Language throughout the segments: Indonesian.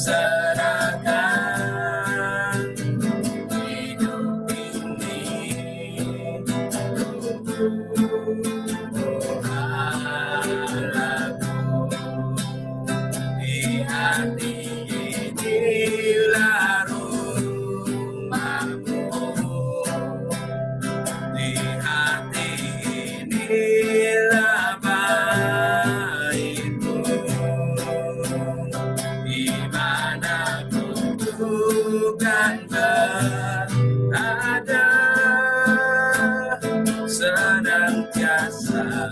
serahkan hidup ini Tuhanku. Di hati inilah rumahmu, di hati inilah baitmu, di mana ku kan berada, senantiasa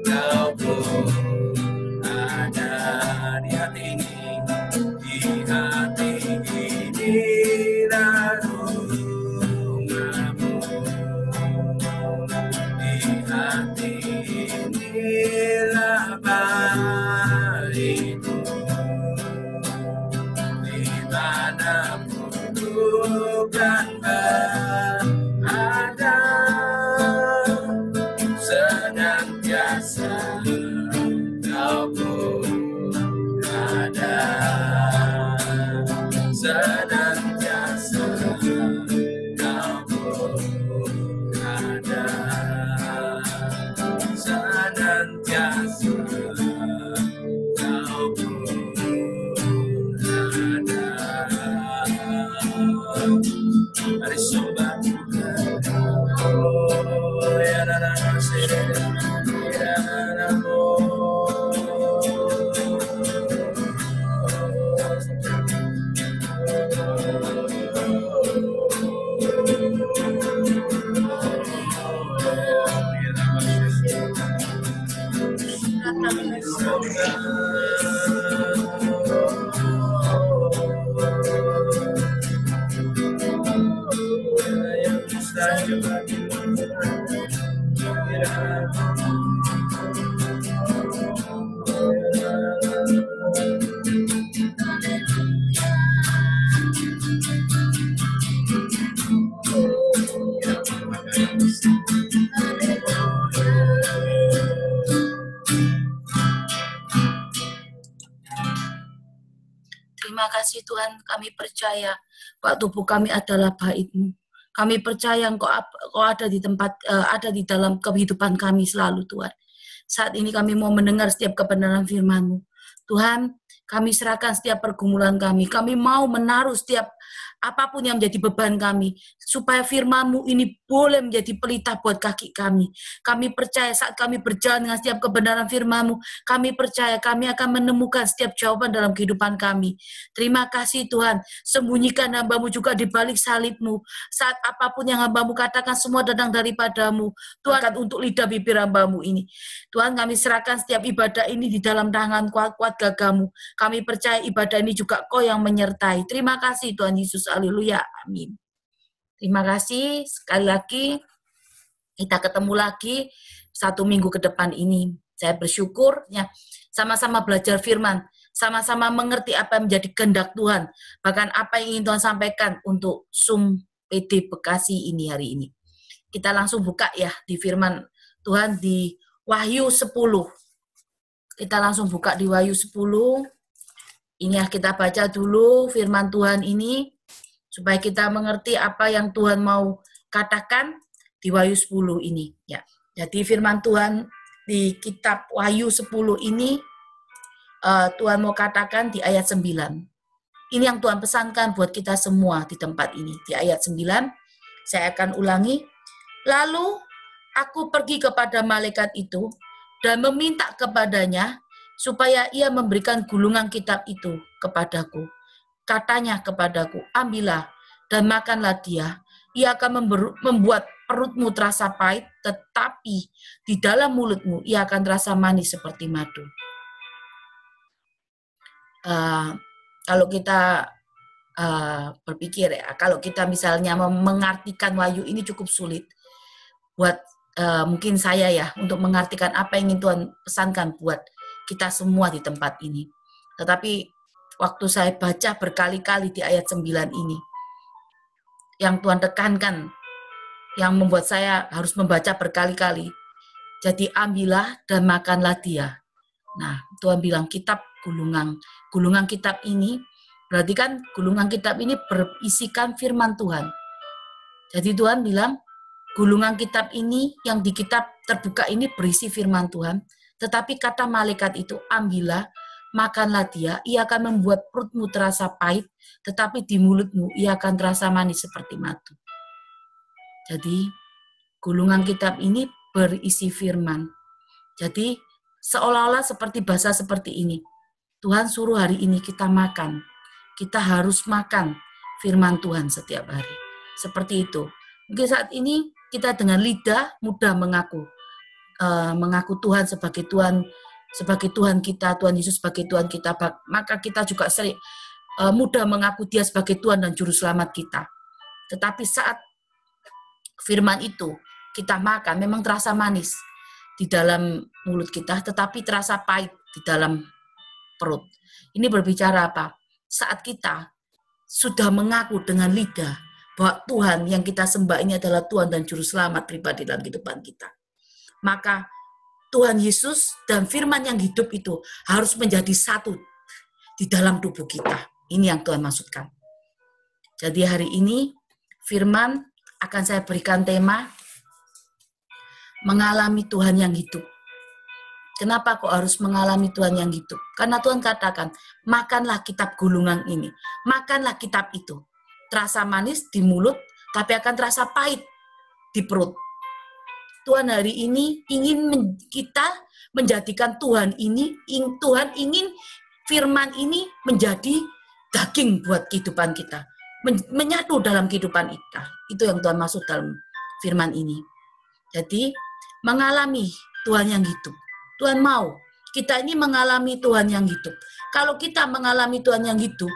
kau pun ada di hati ini, di hati inilah rumahmu, di hati inilah baitmu, di mana pun kan berada, senantiasa kau pun ada, senantiasa kau pun ada, senantiasa kau pun ada. Mari sobat, oh ya na na na ya na na Terima kasih Tuhan, kami percaya bahwa tubuh kami adalah bait-Mu. Kami percaya Engkau ada di tempat, ada di dalam kehidupan kami selalu Tuhan. Saat ini kami mau mendengar setiap kebenaran firman-Mu. Tuhan, kami serahkan setiap pergumulan kami. Kami mau menaruh setiap apapun yang menjadi beban kami, supaya firman-Mu ini boleh menjadi pelita buat kaki kami. Kami percaya saat kami berjalan dengan setiap kebenaran firman-Mu, kami percaya kami akan menemukan setiap jawaban dalam kehidupan kami. Terima kasih Tuhan, sembunyikan hamba-Mu juga di balik salib-Mu. Saat apapun yang hamba-Mu katakan, semua datang daripada-Mu. Tuhan, untuk lidah bibir hamba-Mu ini. Tuhan, kami serahkan setiap ibadah ini di dalam tangan kuat gagah-Mu. Kami percaya ibadah ini juga Kau yang menyertai. Terima kasih Tuhan Yesus. Haleluya, amin. Terima kasih sekali lagi. Kita ketemu lagi 1 minggu ke depan ini. Saya bersyukur ya, sama-sama belajar firman, sama-sama mengerti apa yang menjadi kehendak Tuhan, bahkan apa yang ingin Tuhan sampaikan untuk Sum PD Bekasi ini hari ini. Kita langsung buka ya di firman Tuhan di Wahyu 10. Kita langsung buka di Wahyu 10. Ini ya, kita baca dulu firman Tuhan ini supaya kita mengerti apa yang Tuhan mau katakan di Wahyu 10 ini ya. Jadi firman Tuhan di kitab Wahyu 10 ini Tuhan mau katakan di ayat 9. Ini yang Tuhan pesankan buat kita semua di tempat ini. Di ayat 9 saya akan ulangi. Lalu aku pergi kepada malaikat itu dan meminta kepadanya supaya ia memberikan gulungan kitab itu kepadaku. Katanya kepadaku, ambillah dan makanlah dia. Ia akan membuat perutmu terasa pahit, tetapi di dalam mulutmu ia akan terasa manis seperti madu. Kalau kita berpikir ya, kalau kita misalnya mengartikan Wahyu ini cukup sulit buat mungkin saya ya, untuk mengartikan apa yang ingin Tuhan pesankan buat kita semua di tempat ini. Tetapi waktu saya baca berkali-kali di ayat 9 ini, yang Tuhan tekankan, yang membuat saya harus membaca berkali-kali. Jadi ambillah dan makanlah dia. Nah, Tuhan bilang kitab gulungan kitab ini Berarti kan gulungan kitab ini berisikan firman Tuhan. Jadi Tuhan bilang, gulungan kitab ini yang di kitab terbuka ini berisi firman Tuhan. Tetapi kata malaikat itu, ambillah, makanlah dia, ia akan membuat perutmu terasa pahit, tetapi di mulutmu ia akan terasa manis seperti madu. Jadi gulungan kitab ini berisi firman. Jadi seolah-olah seperti bahasa seperti ini. Tuhan suruh hari ini kita makan. Kita harus makan firman Tuhan setiap hari. Seperti itu. Mungkin saat ini kita dengan lidah mudah mengaku Tuhan sebagai Tuhan kita, Tuhan Yesus sebagai Tuhan kita. Maka kita juga sering mudah mengaku Dia sebagai Tuhan dan Juru Selamat kita. Tetapi saat firman itu kita makan, memang terasa manis di dalam mulut kita, tetapi terasa pahit di dalam perut. Ini berbicara apa? Saat kita sudah mengaku dengan lidah bahwa Tuhan yang kita sembah ini adalah Tuhan dan Juru Selamat pribadi dalam kehidupan kita, maka Tuhan Yesus dan firman yang hidup itu harus menjadi satu di dalam tubuh kita. Ini yang Tuhan maksudkan. Jadi hari ini firman akan saya berikan tema mengalami Tuhan yang hidup. Kenapa kok harus mengalami Tuhan yang hidup? Karena Tuhan katakan, makanlah kitab gulungan ini. Makanlah kitab itu. Terasa manis di mulut, tapi akan terasa pahit di perut. Tuhan hari ini ingin kita menjadikan Tuhan ingin firman ini menjadi daging buat kehidupan kita. Menyatu dalam kehidupan kita. Itu yang Tuhan maksud dalam firman ini. Jadi, mengalami Tuhan yang hidup. Tuhan mau kita ini mengalami Tuhan yang hidup. Kalau kita mengalami Tuhan yang hidup,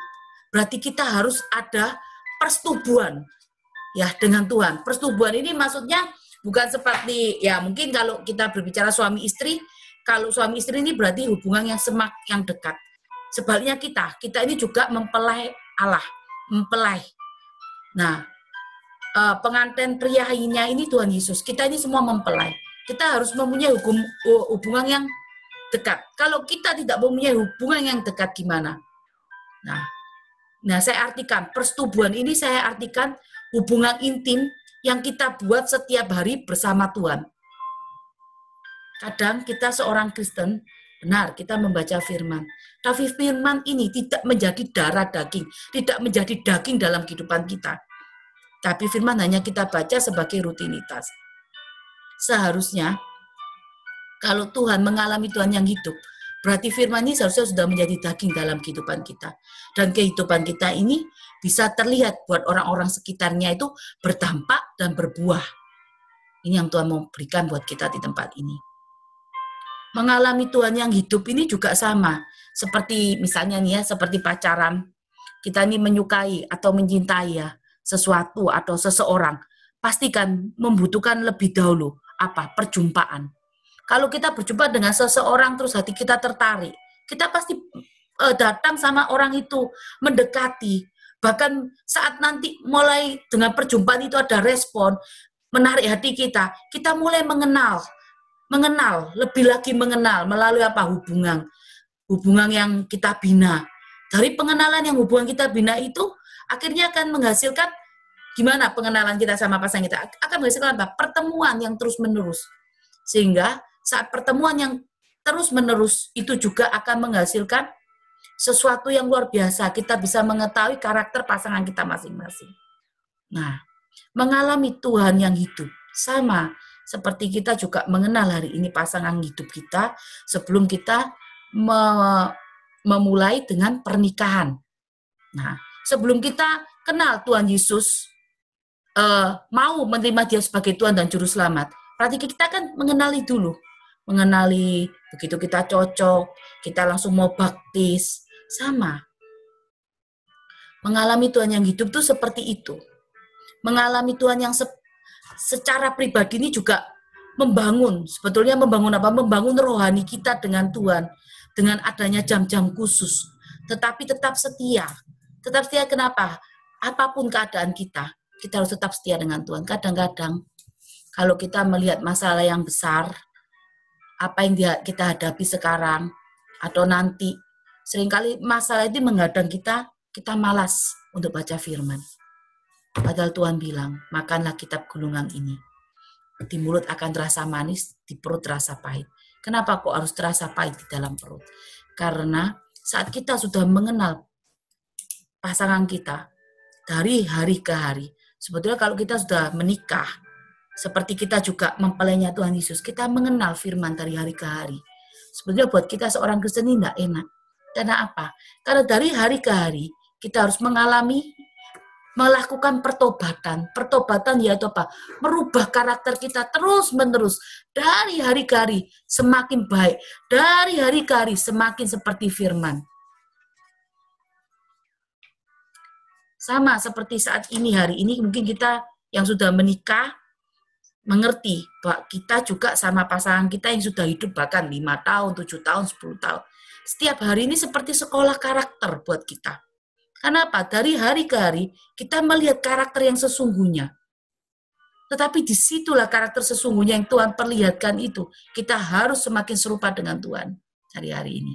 berarti kita harus ada persetubuhan ya dengan Tuhan. Persetubuhan ini maksudnya bukan seperti ya mungkin kalau kita berbicara suami istri, kalau suami istri ini berarti hubungan yang semakin dekat. Sebaliknya kita ini juga mempelai Allah, mempelai. Nah, pengantin prianya ini Tuhan Yesus. Kita ini semua mempelai. Kita harus mempunyai hubungan yang dekat. Kalau kita tidak mempunyai hubungan yang dekat gimana? Nah, saya artikan persetubuhan ini saya artikan hubungan intim yang kita buat setiap hari bersama Tuhan. Kadang kita seorang Kristen, benar kita membaca firman. Tapi firman ini tidak menjadi darah daging, tidak menjadi daging dalam kehidupan kita. Tapi firman hanya kita baca sebagai rutinitas. Seharusnya, kalau Tuhan mengalami Tuhan yang hidup, berarti firman ini seharusnya sudah menjadi daging dalam kehidupan kita. Dan kehidupan kita ini bisa terlihat buat orang-orang sekitarnya itu berdampak dan berbuah. Ini yang Tuhan mau berikan buat kita di tempat ini. Mengalami Tuhan yang hidup ini juga sama. Seperti misalnya nih ya, seperti pacaran. Kita ini menyukai atau mencintai ya sesuatu atau seseorang. Pastikan membutuhkan lebih dahulu perjumpaan. Kalau kita berjumpa dengan seseorang terus hati kita tertarik, kita pasti datang sama orang itu, mendekati. Bahkan saat nanti mulai dengan perjumpaan itu ada respon, menarik hati kita mulai mengenal, lebih lagi mengenal melalui hubungan yang kita bina. Dari pengenalan yang hubungan kita bina itu akhirnya akan menghasilkan gimana pengenalan kita sama pasangan kita? Akan menghasilkan apa? Pertemuan yang terus-menerus. Sehingga saat pertemuan yang terus-menerus itu juga akan menghasilkan sesuatu yang luar biasa. Kita bisa mengetahui karakter pasangan kita masing-masing. Nah, mengalami Tuhan yang hidup. Sama seperti kita juga mengenal hari ini pasangan hidup kita sebelum kita memulai dengan pernikahan. Nah, sebelum kita kenal Tuhan Yesus, mau menerima Dia sebagai Tuhan dan Juru Selamat, berarti kita kan mengenali dulu. Mengenali, begitu kita cocok, kita langsung mau baptis. Sama. Mengalami Tuhan yang hidup itu seperti itu. Mengalami Tuhan yang secara pribadi ini juga membangun. Sebetulnya membangun apa? Membangun rohani kita dengan Tuhan. Dengan adanya jam-jam khusus. Tetapi tetap setia. Tetap setia kenapa? Apapun keadaan kita harus tetap setia dengan Tuhan. Kadang-kadang kalau kita melihat masalah yang besar, apa yang kita hadapi sekarang atau nanti, seringkali masalah itu menghadang kita kita malas untuk baca firman. Padahal Tuhan bilang, makanlah kitab gulungan ini. Di mulut akan terasa manis, di perut terasa pahit. Kenapa kok harus terasa pahit di dalam perut? Karena saat kita sudah mengenal pasangan kita dari hari ke hari, sebetulnya kalau kita sudah menikah, seperti kita juga mempelainya Tuhan Yesus, kita mengenal firman dari hari ke hari. Sebetulnya buat kita seorang Kristen ini tidak enak. Karena apa? Karena dari hari ke hari, kita harus melakukan pertobatan. Pertobatan yaitu apa? Merubah karakter kita terus-menerus. Dari hari ke hari semakin baik. Dari hari ke hari semakin seperti firman. Sama seperti saat ini, hari ini mungkin kita yang sudah menikah, mengerti bahwa kita juga sama pasangan kita yang sudah hidup bahkan 5 tahun, 7 tahun, 10 tahun. Setiap hari ini seperti sekolah karakter buat kita. Kenapa? Dari hari ke hari kita melihat karakter yang sesungguhnya. Tetapi disitulah karakter sesungguhnya yang Tuhan perlihatkan itu. Kita harus semakin serupa dengan Tuhan hari-hari ini.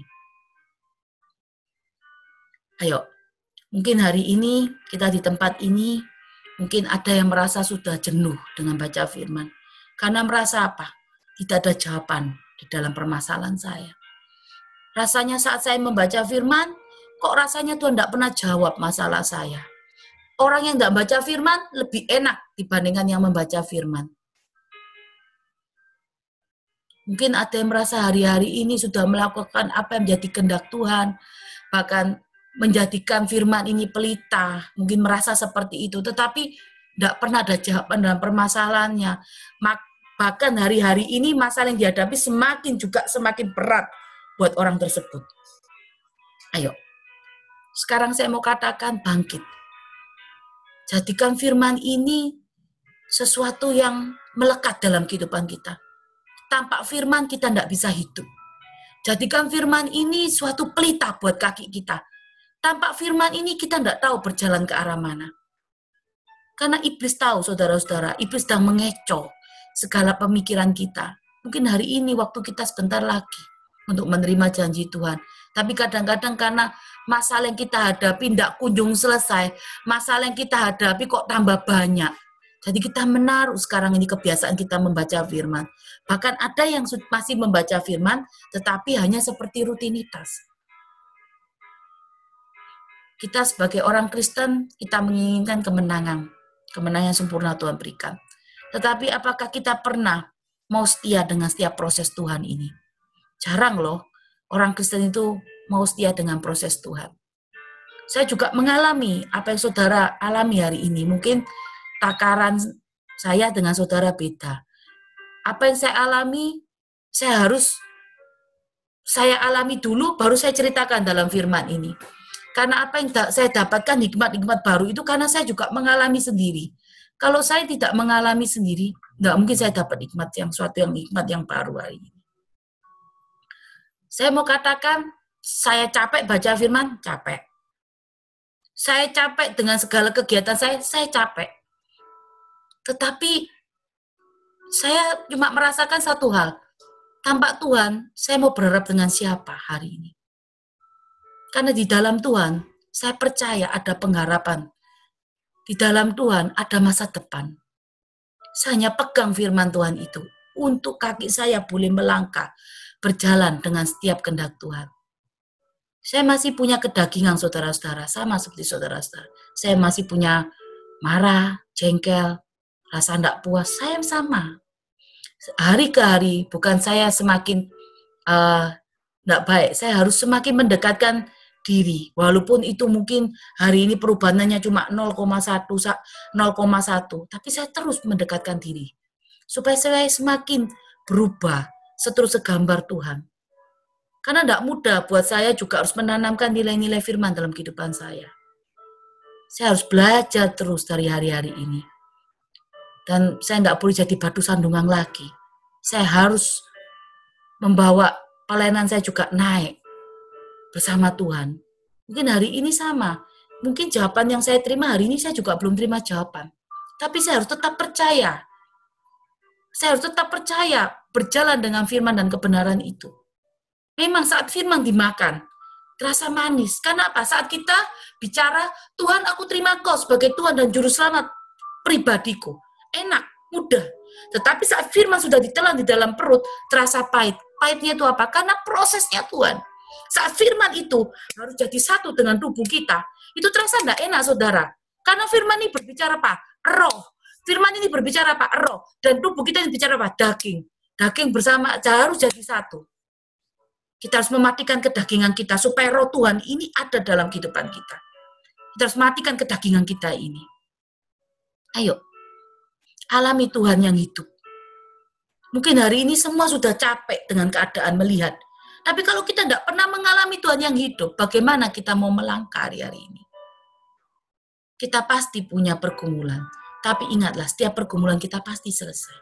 Ayo, mungkin hari ini kita di tempat ini, mungkin ada yang merasa sudah jenuh dengan baca firman. Karena merasa apa? Tidak ada jawaban di dalam permasalahan saya. Rasanya saat saya membaca firman, kok rasanya Tuhan tidak pernah jawab masalah saya. Orang yang tidak baca firman lebih enak dibandingkan yang membaca firman. Mungkin ada yang merasa hari-hari ini sudah melakukan apa yang menjadi kehendak Tuhan, bahkan menjadikan firman ini pelita, mungkin merasa seperti itu, tetapi tidak pernah ada jawaban dalam permasalahannya. Bahkan hari-hari ini masalah yang dihadapi semakin berat buat orang tersebut. Ayo, sekarang saya mau katakan bangkit. Jadikan firman ini sesuatu yang melekat dalam kehidupan kita. Tanpa firman kita tidak bisa hidup. Jadikan firman ini suatu pelita buat kaki kita. Tanpa firman ini kita tidak tahu berjalan ke arah mana. Karena iblis tahu, saudara-saudara, iblis sedang mengecoh segala pemikiran kita. Mungkin hari ini waktu kita sebentar lagi untuk menerima janji Tuhan. Tapi kadang-kadang karena masalah yang kita hadapi tidak kunjung selesai, masalah yang kita hadapi kok tambah banyak. Jadi kita menaruh sekarang ini kebiasaan kita membaca firman. Bahkan ada yang masih membaca firman, tetapi hanya seperti rutinitas. Kita sebagai orang Kristen, kita menginginkan kemenangan. Kemenangan yang sempurna Tuhan berikan. Tetapi apakah kita pernah mau setia dengan setiap proses Tuhan ini? Jarang loh, orang Kristen itu mau setia dengan proses Tuhan. Saya juga mengalami apa yang saudara alami hari ini. Mungkin takaran saya dengan saudara beda. Apa yang saya alami, saya alami dulu, baru saya ceritakan dalam firman ini. Karena apa yang saya dapatkan hikmat-hikmat baru itu karena saya juga mengalami sendiri. Kalau saya tidak mengalami sendiri, nggak mungkin saya dapat hikmat yang baru hari ini. Saya mau katakan, saya capek baca firman, capek. Saya capek dengan segala kegiatan saya capek. Tetapi saya cuma merasakan satu hal, tanpa Tuhan, saya mau berharap dengan siapa hari ini? Karena di dalam Tuhan, saya percaya ada pengharapan. Di dalam Tuhan ada masa depan. Saya hanya pegang firman Tuhan itu. Untuk kaki saya boleh melangkah, berjalan dengan setiap kehendak Tuhan. Saya masih punya kedagingan saudara-saudara, sama seperti saudara-saudara. Saya masih punya marah, jengkel, rasa tidak puas, saya sama. Hari ke hari, bukan saya semakin tidak baik, saya harus semakin mendekatkan diri, walaupun itu mungkin hari ini perubahannya cuma 0,1, tapi saya terus mendekatkan diri, supaya saya semakin berubah, seterus segambar Tuhan. Karena tidak mudah buat saya juga harus menanamkan nilai-nilai firman dalam kehidupan saya. Saya harus belajar terus dari hari-hari ini. Dan saya tidak boleh jadi batu sandungan lagi. Saya harus membawa pelayanan saya juga naik bersama Tuhan. Mungkin hari ini sama. Mungkin jawaban yang saya terima hari ini saya juga belum terima jawaban. Tapi saya harus tetap percaya. Saya harus tetap percaya berjalan dengan firman dan kebenaran itu. Memang saat firman dimakan, terasa manis. Karena apa? Saat kita bicara, Tuhan aku terima Kau sebagai Tuhan dan Juru Selamat pribadiku. Enak, mudah. Tetapi saat firman sudah ditelan di dalam perut, terasa pahit. Pahitnya itu apa? Karena prosesnya Tuhan. Saat firman itu harus jadi satu dengan tubuh kita, itu terasa tidak enak, saudara. Karena firman ini berbicara apa? Roh. Firman ini berbicara apa? Roh. Dan tubuh kita ini bicara apa? Daging. Daging bersama harus jadi satu. Kita harus mematikan kedagingan kita supaya roh Tuhan ini ada dalam kehidupan kita. Kita harus matikan kedagingan kita ini. Ayo, alami Tuhan yang hidup. Mungkin hari ini semua sudah capek dengan keadaan melihat. Tapi kalau kita tidak pernah mengalami Tuhan yang hidup, bagaimana kita mau melangkah hari-hari ini? Kita pasti punya pergumulan. Tapi ingatlah, setiap pergumulan kita pasti selesai.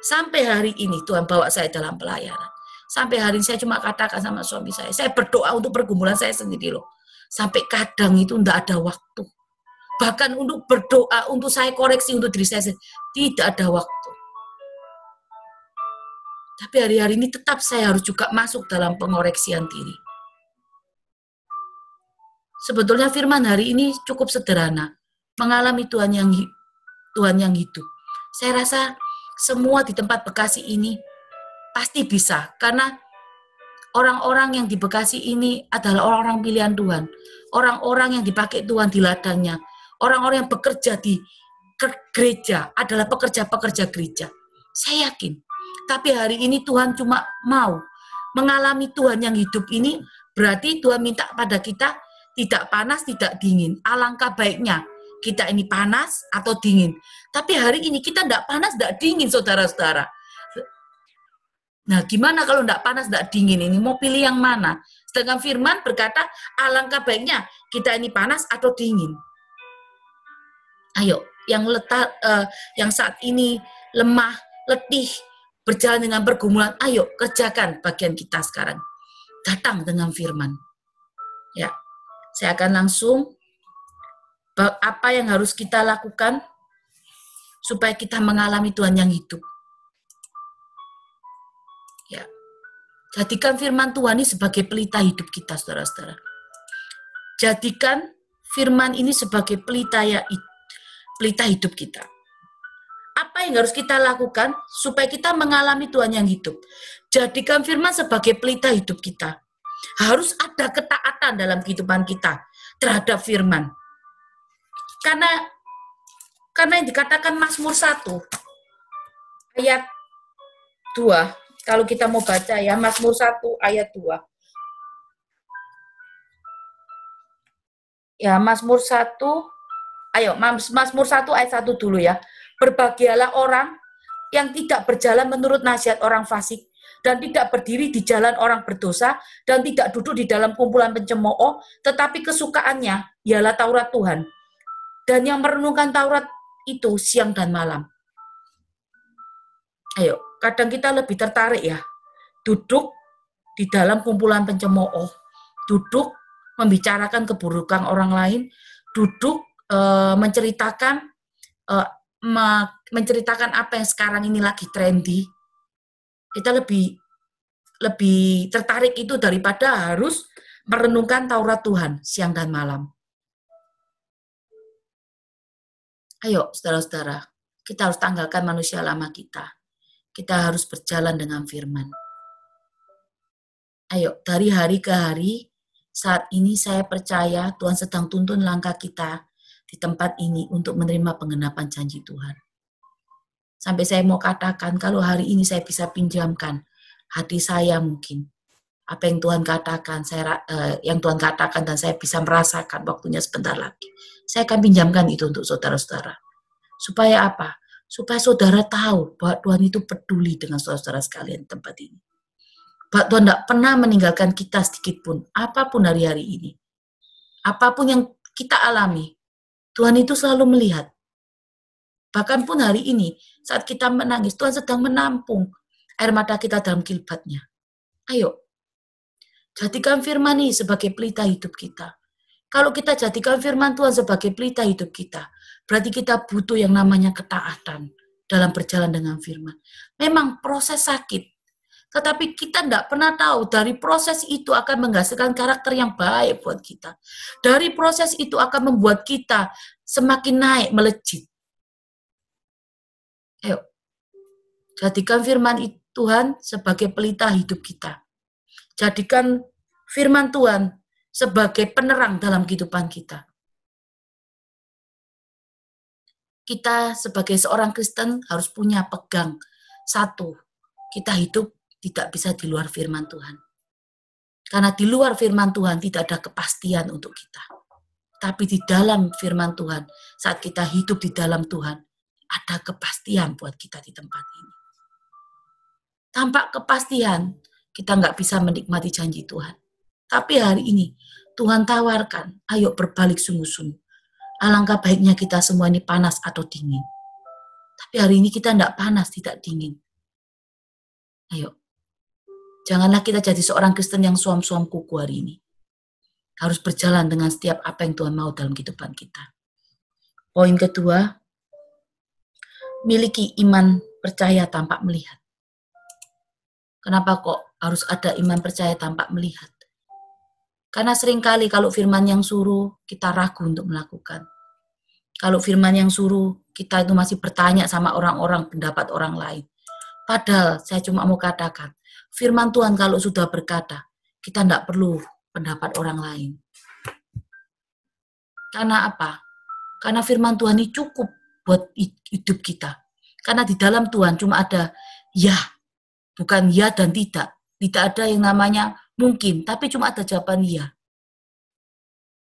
Sampai hari ini Tuhan bawa saya dalam pelayanan. Sampai hari ini saya cuma katakan sama suami saya berdoa untuk pergumulan saya sendiri loh. Sampai kadang itu tidak ada waktu. Bahkan untuk berdoa, untuk saya koreksi untuk diri saya sendiri, tidak ada waktu. Tapi hari-hari ini tetap saya harus juga masuk dalam pengoreksian diri. Sebetulnya firman hari ini cukup sederhana. Mengalami Tuhan yang hidup. Saya rasa semua di tempat Bekasi ini pasti bisa. Karena orang-orang yang di Bekasi ini adalah orang-orang pilihan Tuhan. Orang-orang yang dipakai Tuhan di ladangnya. Orang-orang yang bekerja di gereja adalah pekerja-pekerja gereja. Saya yakin. Tapi hari ini Tuhan cuma mau mengalami Tuhan yang hidup ini, berarti Tuhan minta pada kita tidak panas, tidak dingin. Alangkah baiknya kita ini panas atau dingin. Tapi hari ini kita tidak panas, tidak dingin, saudara-saudara. Nah, gimana kalau tidak panas, tidak dingin ini? Mau pilih yang mana? Sedangkan firman berkata, alangkah baiknya kita ini panas atau dingin. Ayo, yang saat ini lemah, letih, berjalan dengan pergumulan, ayo kerjakan bagian kita sekarang. Datang dengan firman. Ya, saya akan langsung apa yang harus kita lakukan supaya kita mengalami Tuhan yang hidup. Ya, jadikan firman Tuhan ini sebagai pelita hidup kita, saudara-saudara. Jadikan firman ini sebagai pelita hidup kita. Apa yang harus kita lakukan supaya kita mengalami Tuhan yang hidup? Jadikan firman sebagai pelita hidup kita. Harus ada ketaatan dalam kehidupan kita terhadap firman. Karena yang dikatakan Mazmur 1 ayat 2, kalau kita mau baca ya, Mazmur 1 ayat 2. Ya, Mazmur 1, ayo Mazmur 1 ayat 1 dulu ya. Berbahagialah orang yang tidak berjalan menurut nasihat orang fasik, dan tidak berdiri di jalan orang berdosa, dan tidak duduk di dalam kumpulan pencemooh, tetapi kesukaannya ialah Taurat Tuhan. Dan yang merenungkan Taurat itu siang dan malam. Ayo, kadang kita lebih tertarik ya, duduk di dalam kumpulan pencemooh, duduk membicarakan keburukan orang lain, duduk menceritakan apa yang sekarang ini lagi trendy. Kita lebih tertarik itu daripada harus merenungkan Taurat Tuhan siang dan malam. Ayo, saudara-saudara, kita harus tanggalkan manusia lama kita. Kita harus berjalan dengan firman. Ayo, dari hari ke hari, saat ini saya percaya Tuhan sedang tuntun langkah kita di tempat ini untuk menerima penggenapan janji Tuhan. Sampai saya mau katakan, kalau hari ini saya bisa pinjamkan hati saya mungkin, apa yang Tuhan katakan, yang Tuhan katakan dan saya bisa merasakan waktunya sebentar lagi. Saya akan pinjamkan itu untuk saudara-saudara. Supaya apa? Supaya saudara tahu bahwa Tuhan itu peduli dengan saudara-saudara sekalian di tempat ini. Bahwa Tuhan tidak pernah meninggalkan kita sedikit pun, apapun hari-hari ini. Apapun yang kita alami, Tuhan itu selalu melihat. Bahkan pun hari ini, saat kita menangis, Tuhan sedang menampung air mata kita dalam kilbatnya. Ayo, jadikan firman ini sebagai pelita hidup kita. Kalau kita jadikan firman Tuhan sebagai pelita hidup kita, berarti kita butuh yang namanya ketaatan dalam berjalan dengan firman. Memang proses sakit, Tetapi kita tidak pernah tahu dari proses itu akan menghasilkan karakter yang baik buat kita. Dari proses itu akan membuat kita semakin naik, melejit. Ayo, jadikan firman Tuhan sebagai pelita hidup kita. Jadikan firman Tuhan sebagai penerang dalam kehidupan kita. Kita sebagai seorang Kristen harus punya pegang. Satu, kita hidup tidak bisa di luar firman Tuhan. Karena di luar firman Tuhan tidak ada kepastian untuk kita. Tapi di dalam firman Tuhan, saat kita hidup di dalam Tuhan, ada kepastian buat kita di tempat ini. Tanpa kepastian, kita nggak bisa menikmati janji Tuhan. Tapi hari ini, Tuhan tawarkan, ayo berbalik sungguh-sungguh. Alangkah baiknya kita semua ini panas atau dingin. Tapi hari ini kita tidak panas, tidak dingin. Ayo, janganlah kita jadi seorang Kristen yang suam-suam kuku hari ini. Harus berjalan dengan setiap apa yang Tuhan mau dalam kehidupan kita. Poin kedua, miliki iman percaya tanpa melihat. Kenapa kok harus ada iman percaya tanpa melihat? Karena seringkali kalau firman yang suruh, kita ragu untuk melakukan. Kalau firman yang suruh, kita itu masih bertanya sama orang-orang, pendapat orang lain. Padahal saya cuma mau katakan, firman Tuhan kalau sudah berkata, kita tidak perlu pendapat orang lain. Karena apa? Karena firman Tuhan ini cukup buat hidup kita. Karena di dalam Tuhan cuma ada ya, bukan ya dan tidak. Tidak ada yang namanya mungkin, tapi cuma ada jawaban iya.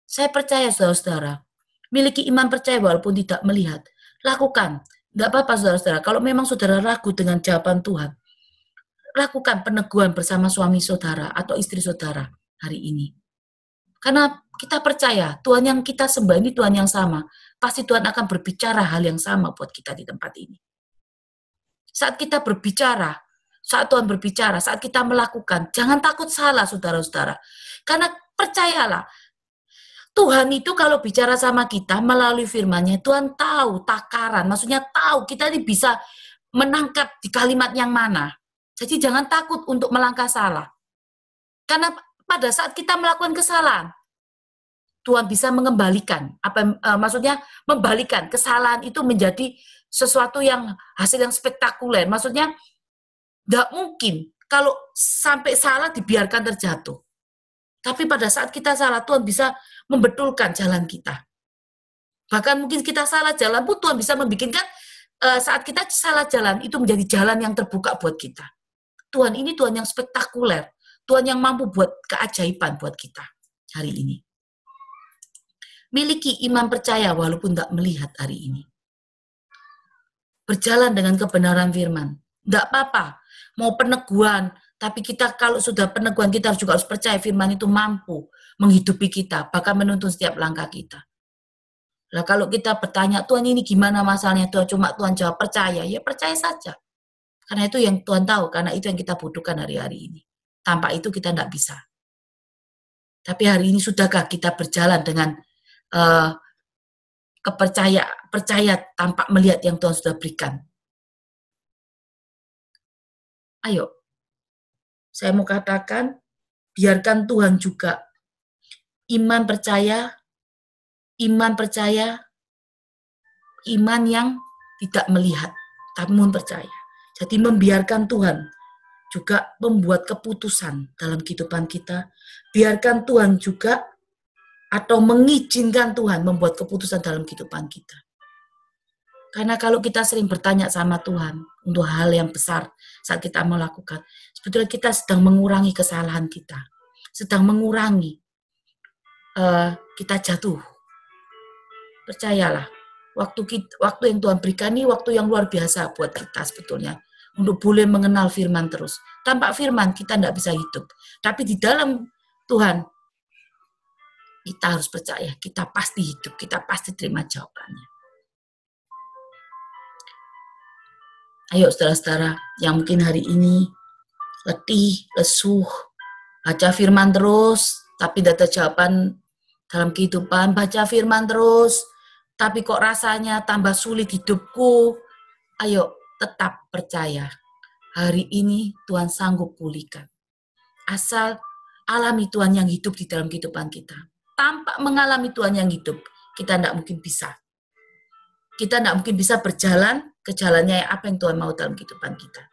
Saya percaya saudara-saudara, miliki iman percaya walaupun tidak melihat. Lakukan. Tidak apa-apa saudara-saudara, kalau memang saudara ragu dengan jawaban Tuhan, lakukan peneguhan bersama suami saudara atau istri saudara hari ini. Karena kita percaya Tuhan yang kita sembah ini Tuhan yang sama. Pasti Tuhan akan berbicara hal yang sama buat kita di tempat ini. Saat kita berbicara, saat Tuhan berbicara, saat kita melakukan, jangan takut salah saudara-saudara. Karena percayalah, Tuhan itu kalau bicara sama kita melalui firman-Nya, Tuhan tahu takaran, maksudnya tahu kita ini bisa menangkap di kalimat yang mana. Jadi jangan takut untuk melangkah salah. Karena pada saat kita melakukan kesalahan, Tuhan bisa mengembalikan, maksudnya membalikan kesalahan itu menjadi sesuatu yang hasil yang spektakuler. Maksudnya tidak mungkin kalau sampai salah dibiarkan terjatuh. Tapi pada saat kita salah, Tuhan bisa membetulkan jalan kita. Bahkan mungkin kita salah jalan pun Tuhan bisa membikinkan saat kita salah jalan, itu menjadi jalan yang terbuka buat kita. Tuhan ini Tuhan yang spektakuler. Tuhan yang mampu buat keajaiban buat kita hari ini. Miliki iman percaya walaupun tidak melihat hari ini. Berjalan dengan kebenaran firman. Tidak apa-apa. Mau peneguhan, tapi kita kalau sudah peneguhan, kita juga harus percaya firman itu mampu menghidupi kita, bahkan menuntun setiap langkah kita. Nah, kalau kita bertanya, Tuhan ini gimana masalahnya? Cuma Tuhan jawab percaya, ya percaya saja. Karena itu yang Tuhan tahu, karena itu yang kita butuhkan hari-hari ini. Tanpa itu kita tidak bisa. Tapi hari ini sudahkah kita berjalan dengan percaya tanpa melihat yang Tuhan sudah berikan? Ayo, saya mau katakan, biarkan Tuhan juga iman percaya, iman yang tidak melihat, namun percaya. Jadi membiarkan Tuhan juga membuat keputusan dalam kehidupan kita. Biarkan Tuhan juga atau mengizinkan Tuhan membuat keputusan dalam kehidupan kita. Karena kalau kita sering bertanya sama Tuhan untuk hal yang besar saat kita melakukan, sebetulnya kita sedang mengurangi kesalahan kita, sedang mengurangi kita jatuh. Percayalah, waktu yang Tuhan berikan ini waktu yang luar biasa buat kita sebetulnya, untuk boleh mengenal firman terus. Tanpa firman kita tidak bisa hidup. Tapi di dalam Tuhan, kita harus percaya, kita pasti hidup, kita pasti terima jawabannya. Ayo saudara-saudara yang mungkin hari ini letih, lesuh, baca firman terus, tapi tidak ada jawaban dalam kehidupan, baca firman terus, tapi kok rasanya tambah sulit hidupku. Ayo tetap percaya. hari ini Tuhan sanggup pulihkan. Asal alami Tuhan yang hidup di dalam kehidupan kita. Tanpa mengalami Tuhan yang hidup, kita tidak mungkin bisa. Kita tidak mungkin bisa berjalan ke jalannya apa yang Tuhan mau dalam kehidupan kita.